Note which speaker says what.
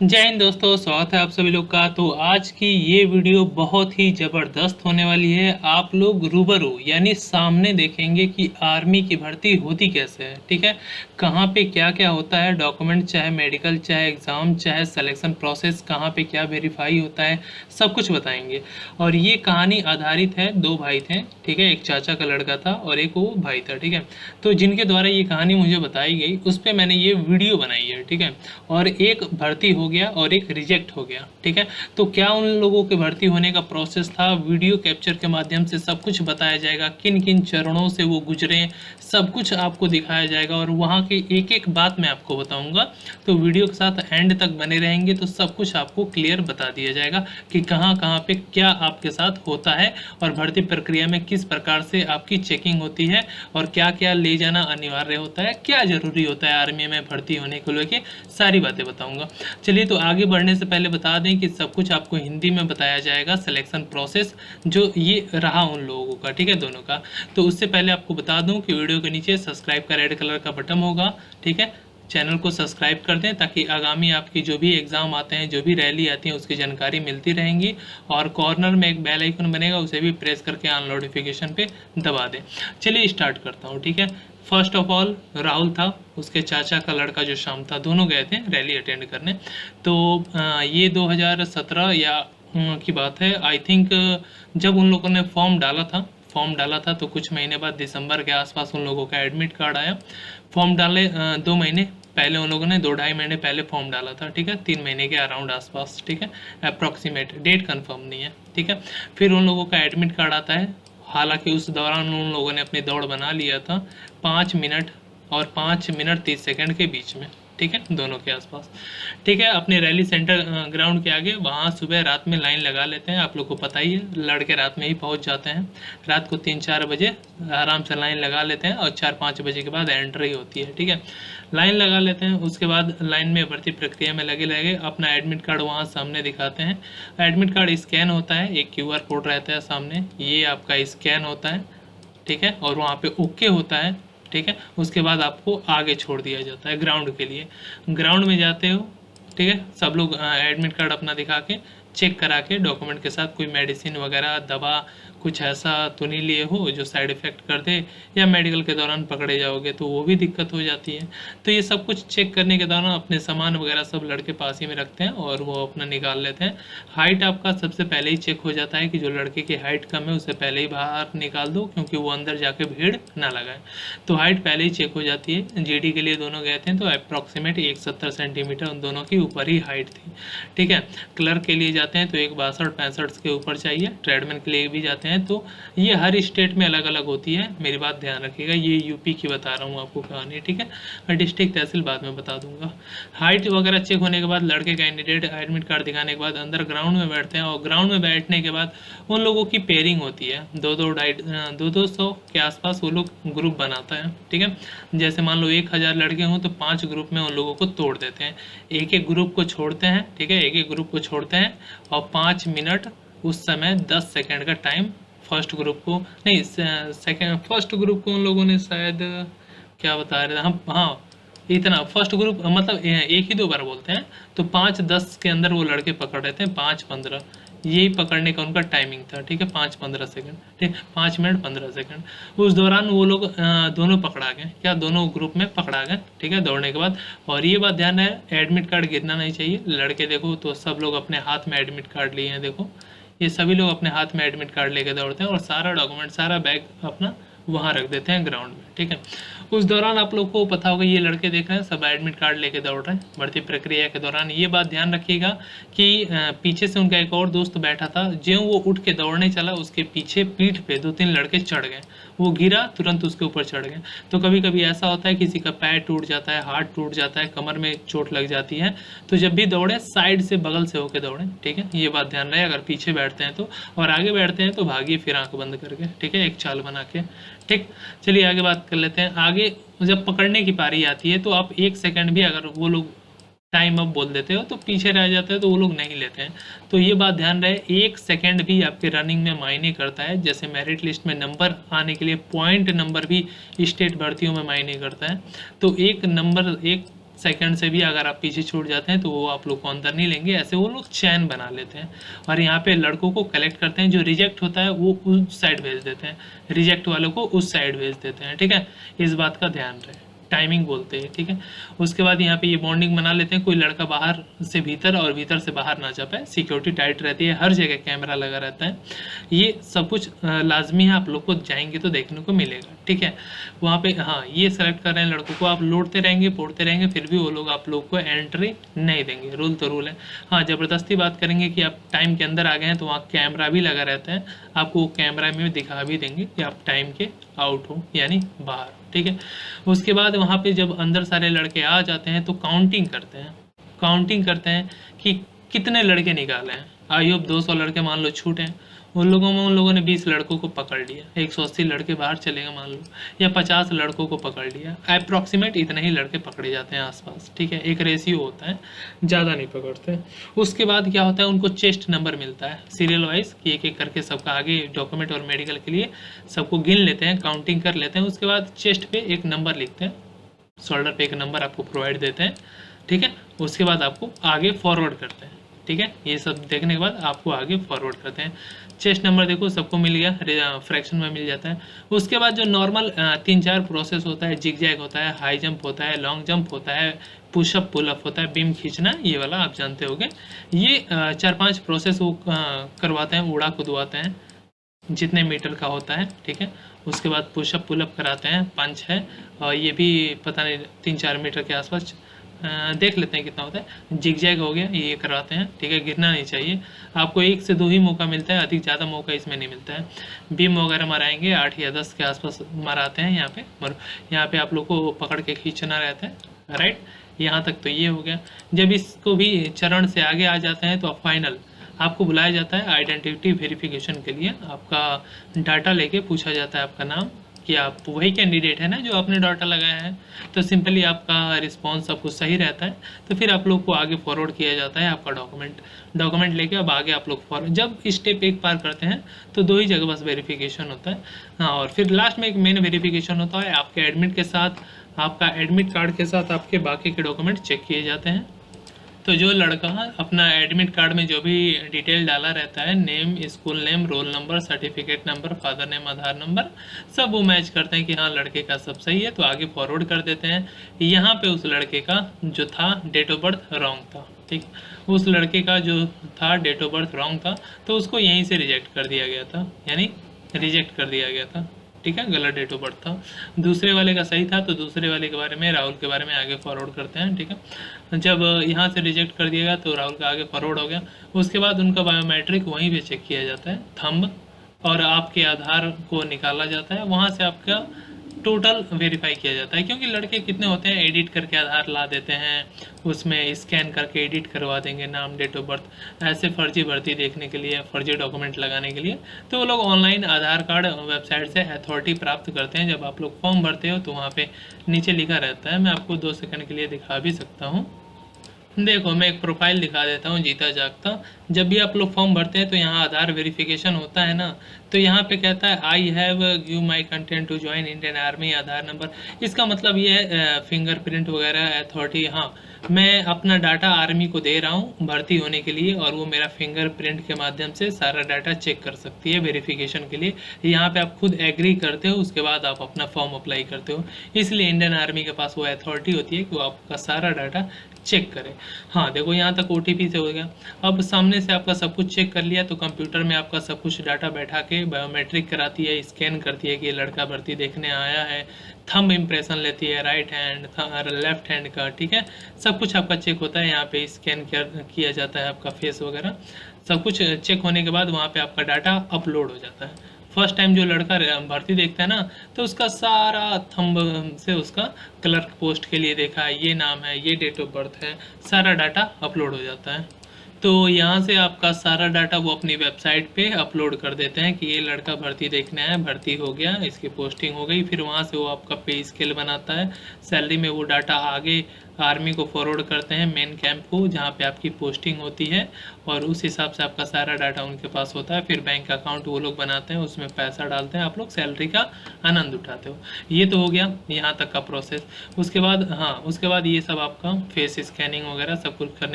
Speaker 1: जय हिंद दोस्तों, स्वागत है आप सभी लोग का। तो आज की ये वीडियो बहुत ही ज़बरदस्त होने वाली है। आप लोग रूबरू यानी सामने देखेंगे कि आर्मी की भर्ती होती कैसे है। ठीक है, कहाँ पे क्या क्या होता है, डॉक्यूमेंट चाहे मेडिकल चाहे एग्ज़ाम चाहे सिलेक्शन प्रोसेस, कहाँ पे क्या वेरीफाई होता है, सब कुछ बताएंगे। और ये कहानी आधारित है, दो भाई थे। ठीक है, एक चाचा का लड़का था और एक वो भाई था। ठीक है, तो जिनके द्वारा ये कहानी मुझे बताई गई उस पर मैंने ये वीडियो बनाई है। ठीक है, और एक भर्ती हो गया और एक रिजेक्ट हो गया। ठीक है, तो क्या उन लोगों के भर्ती होने का प्रोसेस था, वीडियो कैप्चर के माध्यम से सब कुछ बताया जाएगा, किन किन चरणों से वो गुजरे, सब कुछ आपको दिखाया जाएगा और वहाँ की एक एक बात मैं आपको बताऊंगा। तो वीडियो के साथ एंड तक बने रहेंगे तो सब कुछ आपको क्लियर बता दिया जाएगा कि कहाँ कहाँ पे क्या आपके साथ होता है और भर्ती प्रक्रिया में किस प्रकार से आपकी चेकिंग होती है और क्या क्या ले जाना अनिवार्य होता है, क्या ज़रूरी होता है आर्मी में भर्ती होने को लेकर, सारी बातें बताऊंगा। चलिए, तो आगे बढ़ने से पहले बता दें कि सब कुछ आपको हिंदी में बताया जाएगा, सिलेक्शन प्रोसेस जो ये रहा उन लोगों का। ठीक है, दोनों का। तो उससे पहले आपको बता दूं कि वीडियो के नीचे सब्सक्राइब का रेड कलर का बटन होगा। ठीक है, चैनल को सब्सक्राइब कर दें ताकि आगामी आपकी जो भी एग्ज़ाम आते हैं, जो भी रैली आती है, उसकी जानकारी मिलती रहेंगी। और कॉर्नर में एक बेल आइकन बनेगा, उसे भी प्रेस करके ऑन नोटिफिकेशन पे दबा दें। चलिए स्टार्ट करता हूँ। ठीक है, फर्स्ट ऑफ ऑल राहुल था, उसके चाचा का लड़का जो शाम था, दोनों गए थे रैली अटेंड करने। तो ये 2017 या की बात है आई थिंक, जब उन लोगों ने फॉर्म डाला था तो कुछ महीने बाद दिसंबर के आसपास उन लोगों का एडमिट कार्ड आया। फॉर्म डाले 2 महीने पहले उन लोगों ने, 2 ढाई महीने पहले फॉर्म डाला था। ठीक है, 3 महीने के अराउंड आसपास। ठीक है, अप्रॉक्सीमेट डेट कंफर्म नहीं है। ठीक है, फिर उन लोगों का एडमिट कार्ड आता है। हालांकि उस दौरान उन लोगों ने अपनी दौड़ बना लिया था 5 मिनट और 5 मिनट 30 सेकंड के बीच में। ठीक है, दोनों के आसपास। ठीक है, अपने रैली सेंटर ग्राउंड के आगे वहाँ सुबह रात में लाइन लगा लेते हैं। आप लोग को पता ही है, लड़के रात में ही पहुँच जाते हैं। रात को 3-4 बजे आराम से लाइन लगा लेते हैं और 4-5 बजे के बाद एंट्री होती है। ठीक है, लाइन लगा लेते हैं। उसके बाद लाइन में भर्ती प्रक्रिया में लगे लगे अपना एडमिट कार्ड वहाँ सामने दिखाते हैं। एडमिट कार्ड स्कैन होता है, एक QR कोड रहता है सामने, ये आपका स्कैन होता है। ठीक है, और वहाँ पे ओके होता है। ठीक है, उसके बाद आपको आगे छोड़ दिया जाता है ग्राउंड के लिए। ग्राउंड में जाते हो। ठीक है, सब लोग एडमिट कार्ड अपना दिखा के चेक करा के डॉक्यूमेंट के साथ, कोई मेडिसिन वगैरह दवा कुछ ऐसा तो नहीं लिए हो जो साइड इफ़ेक्ट कर दे, या मेडिकल के दौरान पकड़े जाओगे तो वो भी दिक्कत हो जाती है। तो ये सब कुछ चेक करने के दौरान अपने सामान वगैरह सब लड़के पास ही में रखते हैं और वो अपना निकाल लेते हैं। हाइट आपका सबसे पहले ही चेक हो जाता है कि जो लड़के की हाइट कम है उसे पहले ही बाहर निकाल दो, क्योंकि वो अंदर जाके भीड़ ना लगाए। तो हाइट पहले ही चेक हो जाती है। GD के लिए दोनों गए थे तो अप्रॉक्सीमेट 170 सेंटीमीटर उन दोनों की ऊपर ही हाइट थी। ठीक है, क्लर्क के लिए जाते हैं तो 162-65 के ऊपर चाहिए। ट्रेडमैन के लिए भी जाते हैं तो ये हर स्टेट में अलग अलग होती है, मेरी बात ध्यान रखिएगा। ये यूपी की बता रहा हूँ आपको कहानी। ठीक है, डिस्ट्रिक्ट तहसील बाद में बता दूंगा। हाइट वगैरह चेक होने के बाद लड़के कैंडिडेट एडमिट कार्ड दिखाने के बाद अंदर ग्राउंड में बैठते हैं और ग्राउंड में बैठने के बाद उन लोगों की पेयरिंग होती है। 200 के आसपास वो लोग ग्रुप बनाता है। ठीक है, जैसे मान लो 1000 लड़के हों तो 5 ग्रुप में उन लोगों को तोड़ देते हैं, एक एक ग्रुप को छोड़ते हैं। ठीक है, एक एक ग्रुप को छोड़ते हैं और 5 मिनट उस समय 10 सेकंड का टाइम फर्स्ट ग्रुप को, नहीं सेकंड, फर्स्ट ग्रुप को उन लोगों ने शायद क्या बता रहे थे हम, हाँ इतना, फर्स्ट ग्रुप मतलब एक ही 2 बार बोलते हैं तो 5-10 के अंदर वो लड़के पकड़ रहे थे, 5-15 यही पकड़ने का उनका टाइमिंग था। ठीक है, 5-15 सेकंड। ठीक, 5 मिनट 15 सेकंड। उस दौरान वो लोग दोनों पकड़ा गए, क्या दोनों ग्रुप में पकड़ा गए। ठीक है, दौड़ने के बाद। और ये बात ध्यान है, एडमिट कार्ड गिरना नहीं चाहिए। लड़के देखो तो सब लोग अपने हाथ में एडमिट कार्ड लिए हैं, देखो ये सभी लोग अपने हाथ में एडमिट कार्ड लेके दौड़ते हैं और सारा डॉक्यूमेंट, सारा बैग अपना वहाँ रख देते हैं ग्राउंड में। ठीक है, उस दौरान आप लोग को पता होगा, ये लड़के देख रहे हैं सब एडमिट कार्ड लेके दौड़ रहे हैं। भर्ती प्रक्रिया के दौरान ये बात ध्यान रखिएगा कि पीछे से उनका एक और दोस्त बैठा था, ज्यों वो उठ के दौड़ने चला उसके पीछे पीठ पे 2-3 लड़के चढ़ गए। वो गिरा, तुरंत उसके ऊपर चढ़ गए। तो कभी कभी ऐसा होता है किसी का पैर टूट जाता है, हाथ टूट जाता है, कमर में चोट लग जाती है। तो जब भी दौड़े साइड से, बगल से होके दौड़े। ठीक है, ये बात ध्यान रहे, अगर पीछे बैठते हैं तो, और आगे बैठते हैं तो भागिए फिर आंख बंद करके। ठीक है, एक चाल बना के। ठीक, चलिए आगे बात कर लेते हैं। आगे जब पकड़ने की पारी आती है तो आप 1 सेकंड भी अगर वो लोग टाइम अप बोल देते हो तो पीछे रह जाते हैं तो वो लोग नहीं लेते हैं। तो ये बात ध्यान रहे, 1 सेकंड भी आपके रनिंग में मायने करता है। जैसे मेरिट लिस्ट में नंबर आने के लिए पॉइंट नंबर भी स्टेट भर्तियों में मायने करता है। तो एक नंबर, एक सेकंड से भी अगर आप पीछे छूट जाते हैं तो वो आप लोग को अंदर नहीं लेंगे। ऐसे वो लोग चैन बना लेते हैं और यहाँ पे लड़कों को कलेक्ट करते हैं, जो रिजेक्ट होता है वो उस साइड भेज देते हैं, रिजेक्ट वालों को उस साइड भेज देते हैं, ठीक है। इस बात का ध्यान रहे, टाइमिंग बोलते हैं, ठीक है। उसके बाद यहाँ पे ये बॉन्डिंग बना लेते हैं, कोई लड़का बाहर से भीतर और भीतर से बाहर ना जा पाए, सिक्योरिटी टाइट रहती है, हर जगह कैमरा लगा रहता है। ये सब कुछ लाजमी है, आप लोग को जाएंगे तो देखने को मिलेगा, ठीक है। वहाँ पे हाँ ये सेलेक्ट कर रहे हैं लड़कों को, आप लौटते रहेंगे पोड़ते रहेंगे फिर भी वो लोग आप लोग को एंट्री नहीं देंगे, रूल तो रूल है। हाँ ज़बरदस्ती बात करेंगे कि आप टाइम के अंदर आ गए हैं तो वहाँ कैमरा भी लगा रहता है, आपको कैमरा में दिखा भी देंगे कि आप टाइम के आउट हो यानी बाहर, ठीक है। उसके बाद वहाँ पे जब अंदर सारे लड़के आ जाते हैं तो काउंटिंग करते हैं, काउंटिंग करते हैं कि कितने लड़के निकाले हैं। आई होप 200 लड़के मान लो छूटे हैं, उन लोगों ने 20 लड़कों को पकड़ लिया, 180 लड़के बाहर चलेगा मान लो, या 50 लड़कों को पकड़ लिया, अप्रॉक्सीमेट इतने ही लड़के पकड़े जाते हैं आसपास, ठीक है। एक रेशियो होता है, ज़्यादा नहीं पकड़ते। उसके बाद क्या होता है, उनको चेस्ट नंबर मिलता है सीरियल वाइज कि एक एक करके सबका आगे डॉक्यूमेंट और मेडिकल के लिए सबको गिन लेते हैं, काउंटिंग कर लेते हैं। उसके बाद चेस्ट पे एक नंबर लिखते हैं, शोल्डर पे एक नंबर आपको प्रोवाइड देते हैं, ठीक है। उसके बाद आपको आगे फॉरवर्ड करते हैं, ठीक है। ये सब देखने के बाद आपको आगे फॉरवर्ड करते हैं। चेस्ट नंबर देखो सबको मिल गया, फ्रैक्शन में मिल जाता है। उसके बाद जो नॉर्मल 3-4 प्रोसेस होता है, जिग जैग होता है, हाई जंप होता है, लॉन्ग जंप होता है, पुशअप पुलअप होता है, बीम खींचना, ये वाला आप जानते होंगे। ये 4-5 प्रोसेस वो करवाते हैं, उड़ा कूदवाते हैं जितने मीटर का होता है, ठीक है। उसके बाद पुशअप पुलअप कराते हैं, पंच है, और ये भी पता नहीं 3-4 मीटर के आसपास देख लेते हैं कितना होता है। जिग जैग हो गया, ये कराते हैं, ठीक है। गिरना नहीं चाहिए, आपको 1 से 2 ही मौका मिलता है, अधिक ज़्यादा मौका इसमें नहीं मिलता है। बीम वगैरह मराएंगे 8 या 10 के आसपास मराते हैं यहाँ पे, और यहाँ पे आप लोग को पकड़ के खींचना रहता है, राइट। यहाँ तक तो ये हो गया। जब इसको भी चरण से आगे आ जाते हैं तो फाइनल आपको बुलाया जाता है आइडेंटिटी वेरिफिकेशन के लिए। आपका डाटा लेके पूछा जाता है आपका नाम, कि आप वही कैंडिडेट है ना जो आपने डाटा लगाया है। तो सिंपली आपका रिस्पांस सब कुछ सही रहता है तो फिर आप लोग को आगे फॉरवर्ड किया जाता है आपका डॉक्यूमेंट लेके। अब आगे आप लोग फॉरवर्ड जब स्टेप 1 पार करते हैं तो 2 ही जगह बस वेरिफिकेशन होता है, हाँ। और फिर लास्ट में एक मेन वेरिफिकेशन होता है, आपके एडमिट के साथ, आपका एडमिट कार्ड के साथ आपके बाकी के डॉक्यूमेंट चेक किए जाते हैं। तो जो लड़का अपना एडमिट कार्ड में जो भी डिटेल डाला रहता है, name, school name, roll number, certificate number, father name, Aadhaar number, सब वो मैच करते हैं कि हाँ लड़के का सब सही है, तो आगे फॉरवर्ड कर देते हैं। यहाँ पे उस लड़के का जो था डेट ऑफ बर्थ रॉन्ग था, ठीक। उस लड़के का जो था डेट ऑफ बर्थ रॉन्ग था तो उसको यहीं से रिजेक्ट कर दिया गया था, यानी रिजेक्ट कर दिया गया था, ठीक है। गलत डेट ऑफ बर्थ था। दूसरे वाले का सही था तो दूसरे वाले के बारे में, राहुल के बारे में आगे फॉरवर्ड करते हैं, ठीक है। जब यहाँ से रिजेक्ट कर दिया गया तो राहुल का आगे फॉरवर्ड हो गया। उसके बाद उनका बायोमेट्रिक वहीं पे चेक किया जाता है, थंब, और आपके आधार को निकाला जाता है, वहाँ से आपका टोटल वेरीफाई किया जाता है। क्योंकि लड़के कितने होते हैं, एडिट करके आधार ला देते हैं, उसमें स्कैन करके एडिट करवा देंगे नाम, डेट ऑफ बर्थ, ऐसे फर्जी भर्ती देखने के लिए, फर्जी डॉक्यूमेंट लगाने के लिए। तो वो लोग ऑनलाइन आधार कार्ड वेबसाइट से अथॉरिटी प्राप्त करते हैं। जब आप लोग फॉर्म भरते हो तो वहाँ पे नीचे लिखा रहता है, मैं आपको 2 सेकंड के लिए दिखा भी सकता हूँ। देखो मैं एक प्रोफाइल दिखा देता हूँ, जीता जागता। जब भी आप लोग फॉर्म भरते हैं तो यहाँ आधार वेरिफिकेशन होता है ना, तो यहाँ पे कहता है I have give my content to join Indian army, Aadhaar number. इसका मतलब ये है फिंगरप्रिंट वगैरह अथॉरिटी, हाँ मैं अपना डाटा आर्मी को दे रहा हूँ भर्ती होने के लिए, और वो मेरा फिंगरप्रिंट के माध्यम से सारा डाटा चेक कर सकती है वेरिफिकेशन के लिए। यहाँ पे आप खुद एग्री करते हो, उसके बाद आप अपना फॉर्म अप्लाई करते हो, इसलिए इंडियन आर्मी के पास वो अथॉरिटी होती है कि वो आपका सारा डाटा चेक करें। हाँ देखो यहाँ तक OTP से हो गया। अब सामने से आपका सब कुछ चेक कर लिया तो कंप्यूटर में आपका सब कुछ डाटा बैठा के बायोमेट्रिक कराती है, स्कैन करती है कि ये लड़का भर्ती देखने आया है, थंब इम्प्रेशन लेती है, राइट हैंड, लेफ्ट हैंड का, ठीक है। सब कुछ आपका चेक होता है, यहाँ पे स्कैन किया जाता है आपका फेस वगैरह। सब कुछ चेक होने के बाद वहाँ पे आपका डाटा अपलोड हो जाता है। फर्स्ट टाइम जो लड़का भर्ती देखता है ना तो उसका सारा थंब से उसका क्लर्क पोस्ट के लिए देखा है, ये नाम है, ये डेट ऑफ बर्थ है, सारा डाटा अपलोड हो जाता है। तो यहाँ से आपका सारा डाटा वो अपनी वेबसाइट पे अपलोड कर देते हैं कि ये लड़का भर्ती देखने आया, भर्ती हो गया, इसकी पोस्टिंग हो गई। फिर वहाँ से वो आपका पे स्केल बनाता है, सैलरी में वो डाटा आगे आर्मी को फॉरवर्ड करते हैं मेन कैंप को, जहाँ पे आपकी पोस्टिंग होती है, और उस हिसाब से आपका सारा डाटा उनके पास होता है। फिर बैंक अकाउंट वो लोग बनाते हैं, उसमें पैसा डालते हैं, आप लोग सैलरी का आनंद उठाते हो। ये तो हो गया यहाँ तक का प्रोसेस। उसके बाद हाँ, उसके बाद ये सब आपका फेस स्कैनिंग वगैरह सब कुछ करने